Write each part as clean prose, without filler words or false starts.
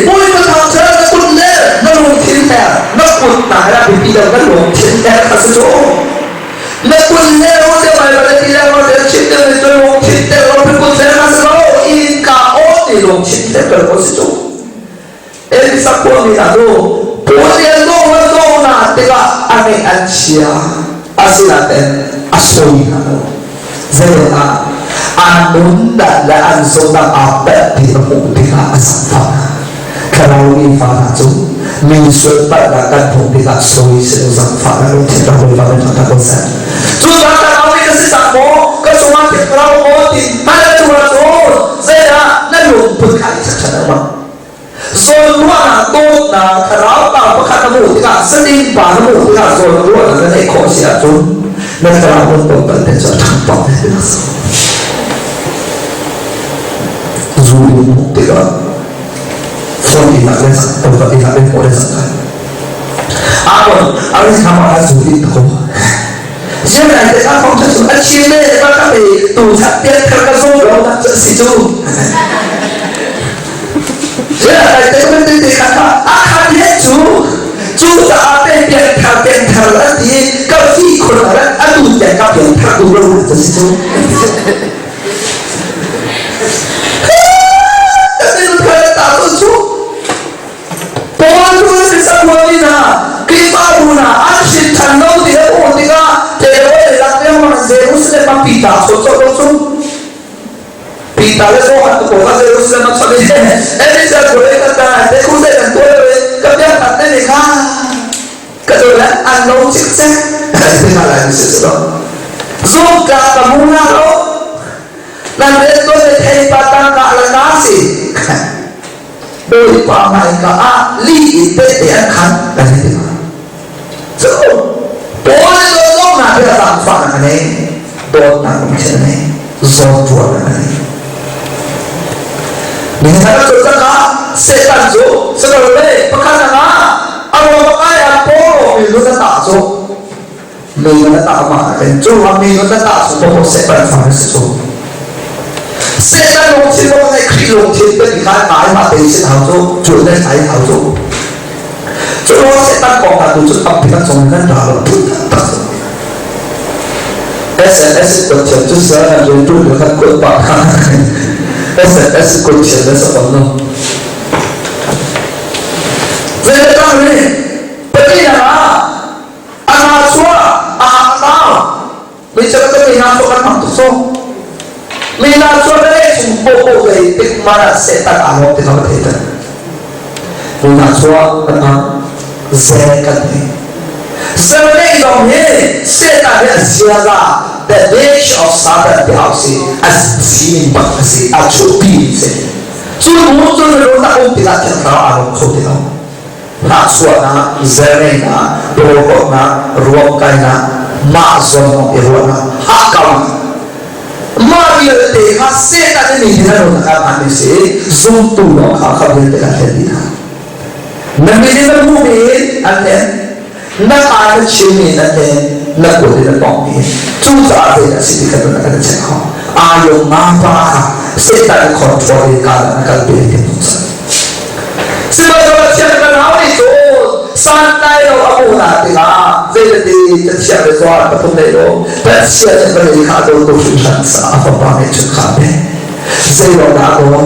mỗi một thằng chơi nó cũng lên nó luôn thiên thẻ nó cũng tải ra bị bây giờ nó luôn thiên thẻ là số nó cũng lên nó sẽ phải là cái là nó sẽ chịu được cái luôn thiên thẻ nó phải cũng sẽ là số in cả ốt thì luôn thiên thẻ là có số em sắp qua mình là đâu bố liền đâu na thì là anh ấy anh chia asilaten asoi hano zela anun dan la anso dan apa di rumah dia asafana kalau ini fana tu minsun pada kan pun dia soi sedang fana lu tidak boleh fana tak bisa tu kalau ini sesamo kesumat kalau mau di mana tu rasul zela lalu berkait secara rồi luôn là tốt là khảo bảo bất khả năng thì cả sinh linh và nó thì cả rồi luôn là cái này khó xia chúng nên khảo luôn tốt tận để cho thằng bảo này được dù đi một tí đó phong đi lại lên sẵn tôi đi lại lên cổ lên sẵn còn anh ấy tham gia dù đi thôi riêng này thì các phong trào anh chia lên các vị tù thắt tiết theo các số đó là sự sĩ chú thế là tại cái vấn đề thì khăn hết chú đã bên tiền thảo là thì các vịคนlà anh đủ để các tiền thảo đủ lâu là gì chú cái nó phải tạo ra chú bốn mươi sáu mươi na cái ba mươi na anh xin thằng đâu thì em muốn thì cả để rồi là cái mà dễ cũng sẽ mang bị tạo số chú Pita le so hat ko ka zero se ma sabe ene sa ko le ka te ku se kan to le ka bia ta ne ka ka to la an no chik se te ma la ni se so so ka ta mu na ro na le to le thei pa ta ka la na si doi pa mai ka a li te te an khan ka ne ma so po le lo na te ta fa na ne do na ko che ne zo tu na ne mình thấy nó chúng ta sẽ tận dụng sẽ đổi về bất khả năng anh nói ai à bố mình luôn đã tạo dụng mình đã tạo mà cái chung là mình luôn đã tạo dụng bố sẽ bận phải sử dụng sẽ là một chiếc bố này khi lồng thiên bên khai mãi mà để sẽ thảo dụng chuột này thấy thảo dụng cho nó sẽ tăng còn là đủ chút tập thì các dùng ngân trả là đủ tác dụng SMS của trường chút sớm là dùng chung được các quân bảo SMS của trường là sao không vậy là sao này bây giờ là anh xua tao mình sẽ có mình làm cho các bạn tốt số mình làm cho đấy chúng bộ về tích mà là sẽ tăng ảo thì nó có thể được mình làm xua các bạn dễ cần thế sau này dòng này sẽ tăng cái gì ra the nature of Satan the house as seen but as actual being say so muốn cho nó là ông thì là thật nào anh không thể nào hạ xuống na zere na đồ na ruộng cây na mạ zon nó ruộng na hạ cầu mà bây giờ để họ sẽ ta để mình thế nào là anh sẽ zoom tu nó họ không biết là thế gì nào nên bây giờ mua về anh em nó ai nó chịu mình anh em nó của thì nó bỏ đi chúng ta thì là sự cái đó là cái chuyện họ ai dùng mang qua sẽ tại control cái là cái điều kiện tốt sự bây giờ chuyện là nói đi rồi sáng nay đâu ở vùng nào thì là về là đi chân xe về rồi bắt đầu đấy rồi bắt xe chân về đi khá đâu tôi chịu sẵn sàng và ba mẹ chịu khá đấy dây vào đã rồi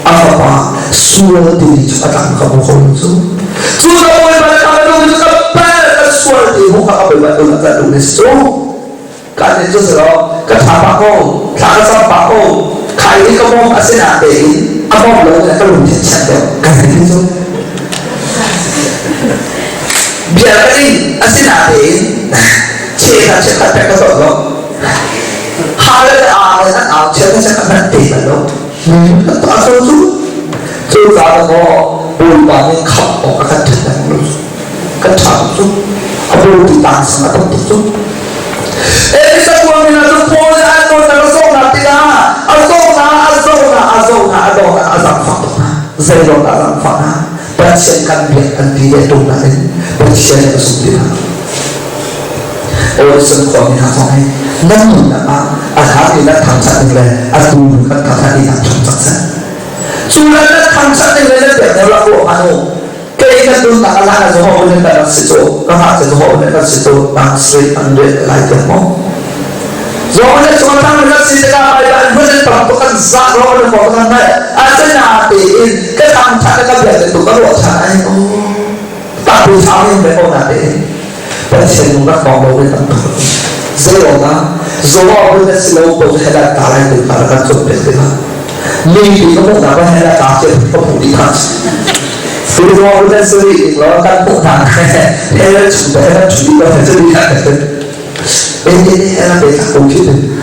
anh và xua đi cho các bạn không có hồn chú đâu mới bắt đầu đâu cho các bạn xua đi không có bị bắt đầu là đủ để số cái này cho sợ cái thằng bạc ông thằng sao bạc ông khai cái mông ở trên nào để ông mông lớn là cái lùn thiệt chặt được cái này thôi bây giờ cái gì ở trên nào để chế là chế là cái tội đó hai cái là nó ảo chế cái sẽ là tiền mà đâu nó tao số chú ra là có buồn bã nên khóc ở cái thật này luôn cái thằng chú ông buồn thì tàn sang cái tâm chú Esa kuwa minatupole ano na tila azona azamfana zero azamfana pasien kan biar kan dia tu na pasien itu sudah orang semua ni hafal namun ada ni nak thamsa ni le aku bukan kata ni nak thamsa sudah nak thamsa ni le biar cái tuần ta là cái số hộ nên ta là sự số các bạn sẽ số hộ nên là sự số bằng suy ăn luyện lại được không? Rồi nên chúng ta mới là sự ra bài bản với nên tổng các giá rồi nên có cái này anh sẽ là thì cái thằng thằng cái việc tụi các bộ thằng này ta bị sao nên phải ôn lại để bây giờ chúng ta còn đâu để tận dụng dễ ổn đó rồi bây giờ sẽ lâu bây giờ là cả lại từ cả các chuẩn bị thế nhưng thì nó cũng là hay là cả chuyện không phụ đi thật từ đó bây giờ xử lý nó các bộ thằng hay là chủ đề là chủ đề là xử lý thật bên đây là để các công chuyện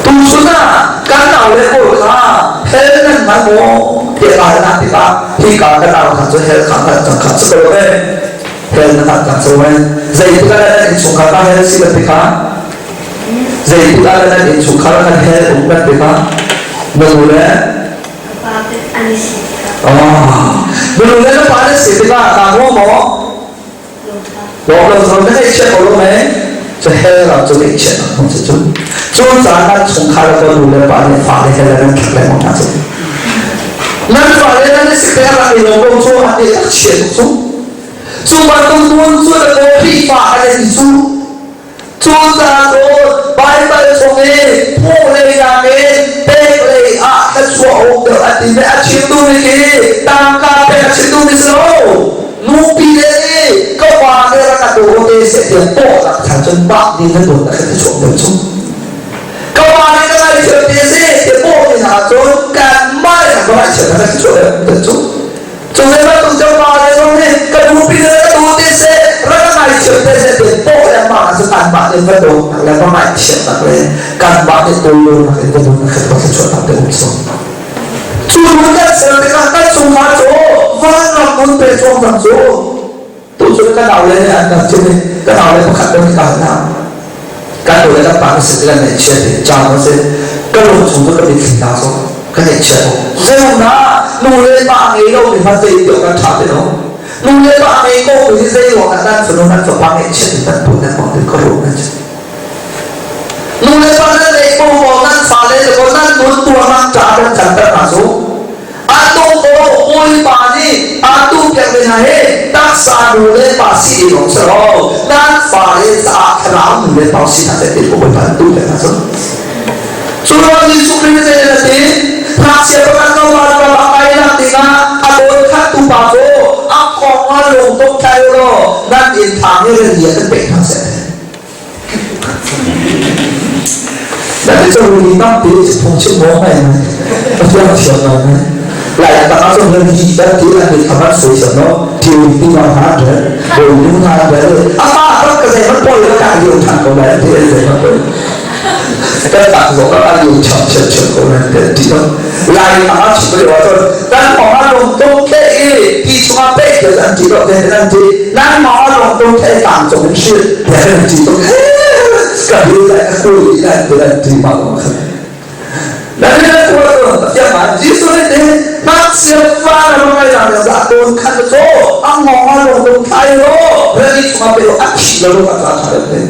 tu xuống à cái nào để bồi ra hết là mà mua hiện tại là thì ta khi cả cái nào thằng cho hết khẳng định chẳng khẳng sức đâu đấy hết là thằng chẳng sâu đấy dây thì cái này đến xuống khá hết xí là thì khá dây thì cái này đến xuống khá là hết cũng là thì khá mình rồi đấy mình rồi nó phải xí thì khá ta mua mỏ đó là rồi cái chuyện của nó đấy cho hết là cho cái chuyện không sẽ chúng ta đang xuống khá là có đủ để bạn để phá để hết là đang kẹt lại một ngày nên phải nên là sự kiện là điều công chúa hạt để phát triển xuống chúng ta không muốn chúa là có phi phá hay gì xuống chúng ta có bài bài xuống đi phụ lên nhà cái tê lên cái chúa ông được ăn thì mẹ chịu tôi đi tăng ca mẹ chịu tôi đi sâu nụ bì đấy các bạn đây là các đồ tê sẽ tiền bộ là thằng chân bạc đi cái đồ là cái chuột được xuống các bạn đây cái này chuyện tiền gì tiền bộ thì thằng trốn càng mai thằng các bạn chuyện là cái chuột được xuống chúng ta bắt tụi cho bạn đây không đi cái nụ bì đấy cái đồ tê sẽ rất là này chuyện tê sẽ tiền bộ là mà sẽ càng bạn đến cái đồ là các bạn chuyện là cái càng bạn đến tôi luôn là cái đồ là cái chuột là được xuống chúng ta sẽ cái chúng ta chỗ vâng là muốn về trong thằng số tụi chúng ta đào lên là trên này cái đào lên có khả năng cả nào cái đồ này các bạn sẽ là này chuyện để cho nó sẽ cái đồ chúng tôi có bị khỉnh đào xuống cái này chuyện dễ không đó nụ lên bạn ấy đâu thì phát dây kiểu các thả thế đó nụ lên bạn ấy cô thì dây hoặc là đang phải nó đang phải bạn ấy chuyện thì tận tụi này bọn tôi có đồ này nụ lên bạn ấy cô họ đang phá lên rồi có đang muốn tua mang trả được chẳng tận là số Atu ko oi pani atu kya bena he tak sa du le pa si long so nan fa le sa khram le pa si ta te ko ba tu le na so suruh ni sukri ne le te thak sia ba kan ko ba ba kai na ti na adon khat tu pa so a ko ma long tok thai ro nan in thang ne le ya te pe thang se da te so ni na te phong chi mo mai na ba so chi na lại là các ông nhân viên đã chỉ là người tham gia sự kiện đó thì đi vào hạt rồi rồi chúng ta về à các cái gì nó bôi nó càng nhiều thằng của bạn thì để nó bôi cái tặng của các bạn nhiều chọn của bạn để chỉ đó lại là nó chỉ có điều thôi đang bỏ nó lồng tung thế thì chúng ta biết được rằng chỉ độ thế nên thì đang bỏ lồng tung thế tặng cho mình xuyên để làm chỉ có cả như lại các cô đi lại từ đây thì bảo nó không đấy là tôi chẳng hạn chỉ số đấy bác sĩ pha là mọi người làm giả tôn khăn được số ăn ngon luôn không thay đâu bây giờ chúng ta phải ăn chỉ là luôn cả thằng đấy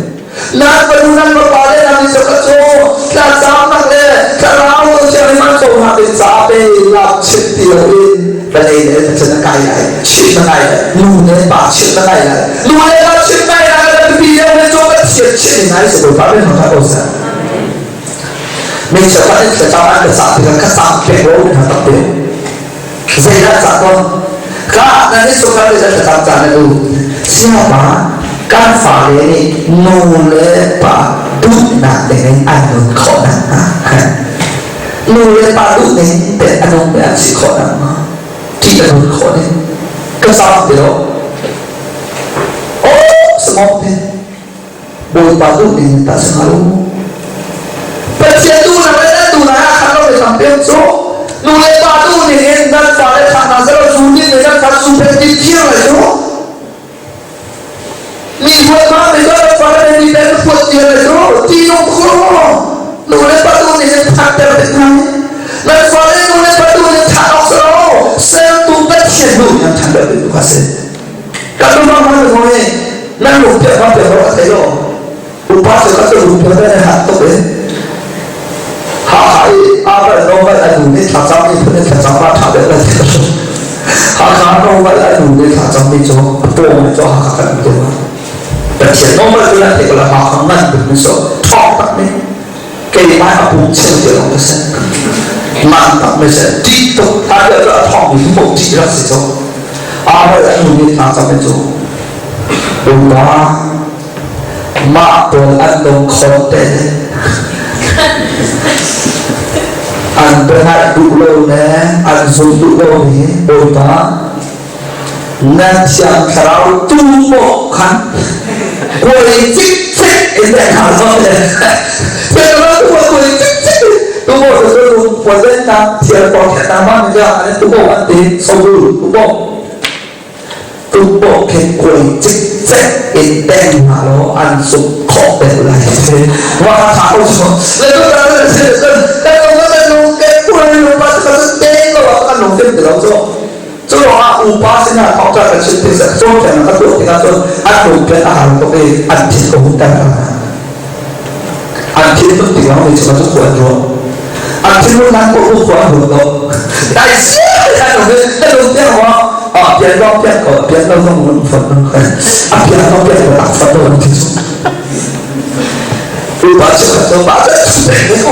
là phải luôn ăn một bài đấy làm gì cho các số là sao mà đấy cả lão tôi chơi mang sổ hàng đến giá về làm chuyện tiền lên và đây đấy là chuyện cái này chuyện cái này luôn đấy bà chuyện cái này luôn đấy là chuyện cái này là vì đâu đấy cho cái chuyện này sẽ đổi phá lên không thay đổi sao mình sẽ phát hiện cho anh được sản thì các sản kẻ gỗ để tập tiền dây đã sản con các nên số các người sẽ tập sản này sao mà can phá đấy nô lệ bà đút nặng để anh hưởng khó nặng nô lệ bà đút đến để anh không để anh chỉ khó nặng chỉ là hưởng khó đấy các sản thì đó ô small thế bồi bà đút đến ta sẽ luôn Percaya tu namanya tu nak kalau sampai so, nulis batu ni dan pada sana kalau suci dengan pada super kecil itu, ni buat mana kalau pada ni dan buat dia itu, tiung kuro, nulis batu ni tak terbenam, dan pada nulis batu ni tak osro, sel tu kecil tu yang tak terbenam kasih. Kalau mana ni, nak lupa apa orang tahu, lupa sekali lupa dah hak tu Hãy subscribe cho kênh Ghiền Mì Gõ để không bỏ lỡ những video hấp dẫn đâu vậy là đủ để thả trong đi cho buông cho hạ khăn đượcแต่เขียนโน้ตเลยนะที่เราหาคำนั้นเป็นส่วนชอบแบบนี้เกี่ยมาเอาปุ่มเชื่อเดียวกันเสร็จมันแบบไม่เสร็จจีตกถ้าเกิดเราท่องมีปุ่มจีรักสิจ๊อาไว้แล้วหนูนี่ทางจะเป็นจ๊ดูว่ามาตัวอันลงคอนเทนต์อันเป็นอะไรดูโลนะอันสูงดูโลนี่ดูว่านั่นเสียงเราตุ้มโมกันคุยจิ๊กจิ๊กอินเดียข่าวเลยเป็นอะไรตัวคุยจิ๊กจิ๊กตุ้มโมจะดูวันเล่นน้ำเทียนปอกแขนน้ำมันจะอันนี้ตุ้มโมอันนี้สมบูรณ์ตุ้มโมแค่คุยจิ๊กจิ๊กอินเดียมาแล้วอันสุดขอบเป็นอะไรว่าถามเขาแล้วก็เราจะเสียกันแต่เราก็จะลงแค่คุยลงมาจะเต้นก็ว่ากันลงเต้นเดี๋ยวเราจะ就话五八现在好在的是这些中间那个多给他说，按路边啊都可以按天公单啊，按天都地方为什么就混着，按天公单过不混混咯，但是那种变化啊，变到变个变到那种混啊，变到变个大混的问题说，五八这个就把这出来以后，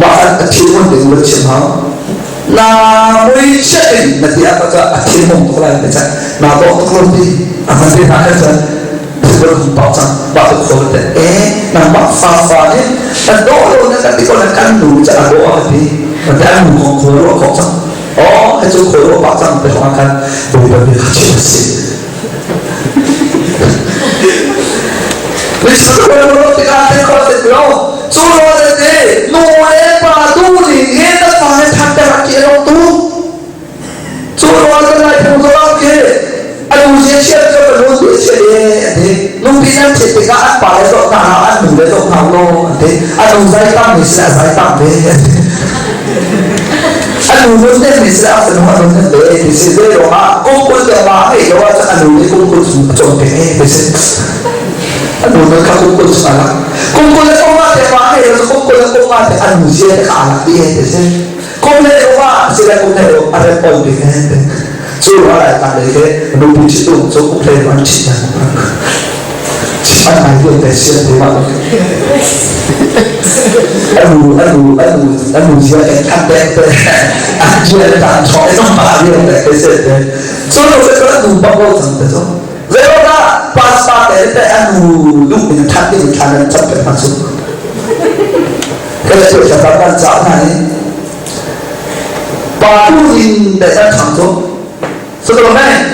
把按天公定的情况。那没确定，那第二个叫天梦出来的在，那到后地，反正那个是这个很保障，把这口的，那把发的，那多了那个地方那干路在那多的地，那干路口路口上，哦，还就口路保障被我看，我们别去死。你是不是我这个这个这个，做了的的，挪威把都里面的房子摊在那街上都，做了的那工作那些，啊，有些钱这个农业钱的，农民那钱这个按把来做，按努来做好咯，的，按农在当没事在当的，按农在没事按什么农在的，就是这种啊，公公的嘛，哎，的话这按农的公公做的，就是。Ano na kakukul sa kala? Kung kung ko nga te mahe, kung kung ko nga te anunsye te kala diye te se. Kung leo nga sila kung leo are pol bi te. So wala ta le ke no bi chi tu so kung leo an chi yan. An ai yo te se te ma. Anu siya en kan te te. An ji le ta choi no ma yo te se te. So no se ko tu pa ko sang te so. Zero na pas te anu lu ni thang ni thang chap pe ma su. Cái chuyện là các bạn giáo này bà tu gì để ra chẳng số số đó này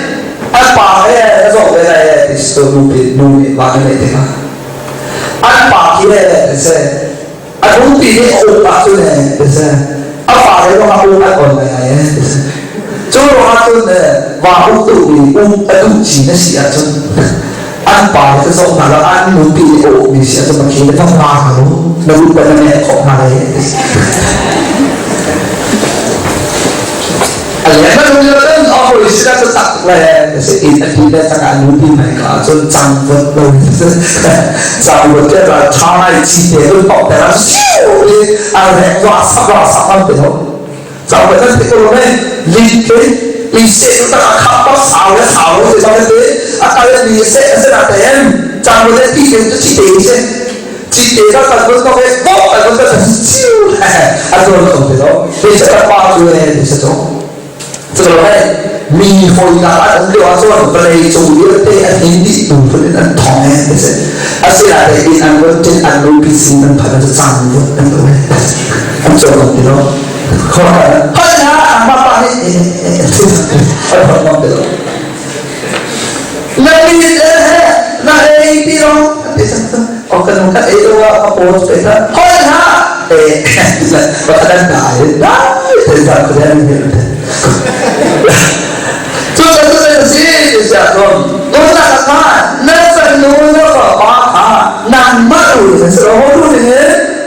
anh bà ấy rồi cái này thì số nu bị bà cái này thế mà anh bà kia để xem anh muốn bị cái ôm bà tôi này để xem anh bà ấy có ôm anh còn này ấy chỗ đó tôi này và ôm tụi mình ôm anh chỉ nó xỉa cho anh bà cái số nào là anh muốn bị ôm mình xỉa cho mà khi nó phong hoa mà nó lúc bây giờ này khổ mà đấy anh nó không nhớ đến hồi xưa tôi tặng là sẽ in anh đi lên tất cả những tin này cả cho trang vật rồi trang vật cái là cho này chi tiết tôi bảo để nó siêu đi anh hẹn dọa sắp ăn được không trang vật cái cái này liên kết mình sẽ chúng ta khắp bóc xào thì sao thế anh ta lên mình sẽ là tiền trang vật cái chi tiết cho chi tiết xem chi tiết nó cần có cái bóc phải có cái siêu anh rồi không thể đó mình sẽ là bao nhiêu này thì sẽ cho这个呢，米会拿俺六啊说，本来做的对俺兄弟都不能俺同哎，就是，而且那的因俺我真俺老百姓们怕那是脏物，那个嘞，俺做弄的咯，好了，好了，俺爸爸呢，好弄的咯，那你那哎的咯，这什么？我跟我看哎的话，我播出来的，好了，我看咱打的，这咋可能呢？这个是啥说？我那个嘛，那是弄那个把它南马路的时候路的人，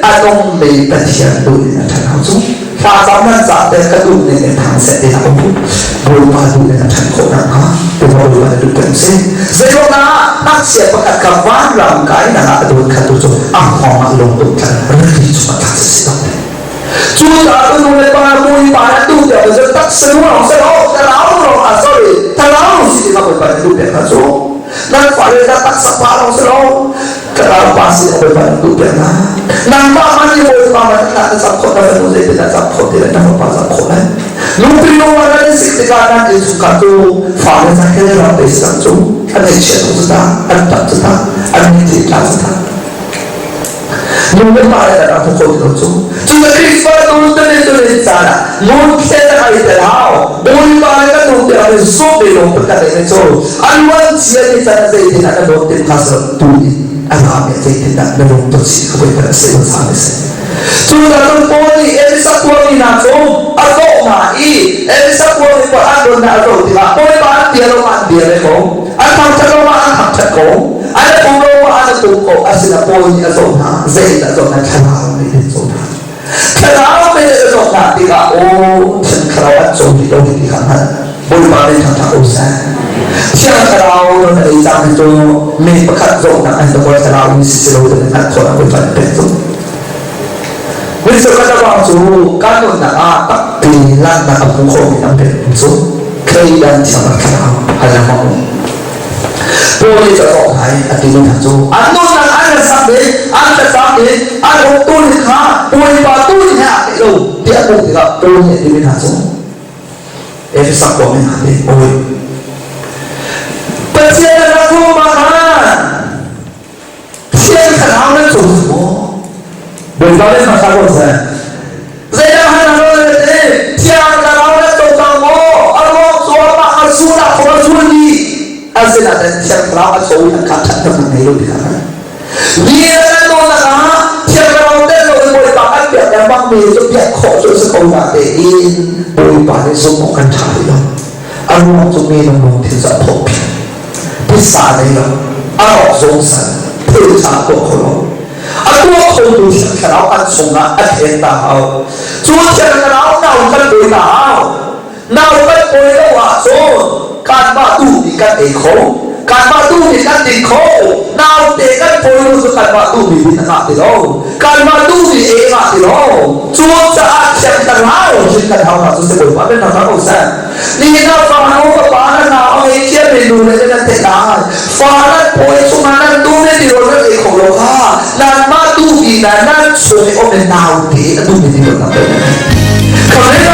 啊东北的天路的人才好做。发咱们咋的个路的人谈谁的好不？不把路的人谈好难啊，不把路的人谈谁？所以说呢，那些不看看完让该那个都看都做，啊，好嘛，弄都看，人家做嘛，他是知道的。chúng ta cứ nói ba mươi ba tu tiểu rồi tắt sinh hoạt sẽ đó cái lão rồi thằng nào xí nó phải tu biển là số năng phải là tắc sắp phá nó số cái nào ba xí nó phải tu biển là năng ba mà như vậy ba mà thằng nào sắp khổ nó phải tu dễ thì là sắp khổ thì là năng ba sắp khổ đấy lúc bây giờ mà cái sự tình cảm năng cái sự cảm tu phá lên ra cái là để sản xuất anh ấy chuyện của chúng ta anh tập chúng ta anh ấy thì làm chúng ta nhưng mà phải là làm không có chúng ta khi phải tu tới nên tôi lên sao là muốn sẽ là cái gì nào muốn phải cái tu thì phải số bị lòng bất cả đấy số anh muốn chia thì chắc sẽ thì là cái đầu tiên khá sợ tu anh làm cái gì thì là cái lòng tôi chỉ có phải là sẽ làm sao đấy chúng taต้องพูดที่เอลิซาบัวมีนาโจอโศกมาอีเอลิซาบัวมีคนอันโดนนาโจที่ว่าพูดบ้านเดียวเรามันเดียวเลยผมอันทำชักเราอันทำชักโกอันปูเราอันตุกโกอันสินะพูดที่อโศกนาเจตอโศกนาขลาวไม่ได้โศกนาขลาวไม่ได้โศกนาที่ว่าโอ้ฉันขลาวอันโศกที่เราที่ขันนั้นพูดบ้านได้ทำชักโอ้แซ่เชื่อขลาวเราในจางโจมีประคัตโศกนาอันตัวขลาวมีสิเราจะได้คนเอาไปฟันเป็นโศกวิศวกรรมสูการนนักอาตักปีลันนักบุคคลมีน้ำเป็นสูเคยดันที่มาขนาดอะไรมั่งพวกนี้จะต้องให้อธิษฐานสูอันนู้นอันนั้นสักเด็กอันนั้นสักเด็กอันนู้นตู้นี่ข้าปุยปาตู้นี่ฮะเดี๋ยวเดี๋ยวปุยกับตู้นี่อธิษฐานสูเอฟสักคนไม่หาเด็กโอ้ยเป็นเชื่อนะพวกมาเชื่อขนาดนั้นสูงBoleh masak apa? Saya dah nak ni, tiang kalau nak tukang mo, awak suara asura korjuli, asal ada tiang kalau asal yang kacang teman ni loh dikatakan. Dia tu nak tiang kalau dia loh boleh pakai biar dapat meja biar kau sekolah dein, boleh pakai semua kan cari loh. Awak tu minum mungkin tak topi, pisah ni loh, awak zongsan, pisah kau kalau. Aku không đủ sức khảo ăn sung á ăn hiện tạo chúa chân cái áo nào cái đôi nào cái đôi đâu à số can ba tu thì can để khổ can ba tu thì can để khổ nào để cái đôi đâu số can ba tu thì bị nặng thì đâu can ba tu thì ế nặng thì đâu chúa sẽ ăn chân cái áo chân cái áo nào chúa sẽ đổi hóa bên nào đó đâu sao đi nào phá nó có phá nó nào ấy chia về đủ này cái thế nào phá nó bôi xuống nó tu nên thì rồi nó để khổ đâu ha là ma tu vì là nó xuống cái ôm đến nào thì nó tu vì thì được làm được còn nếu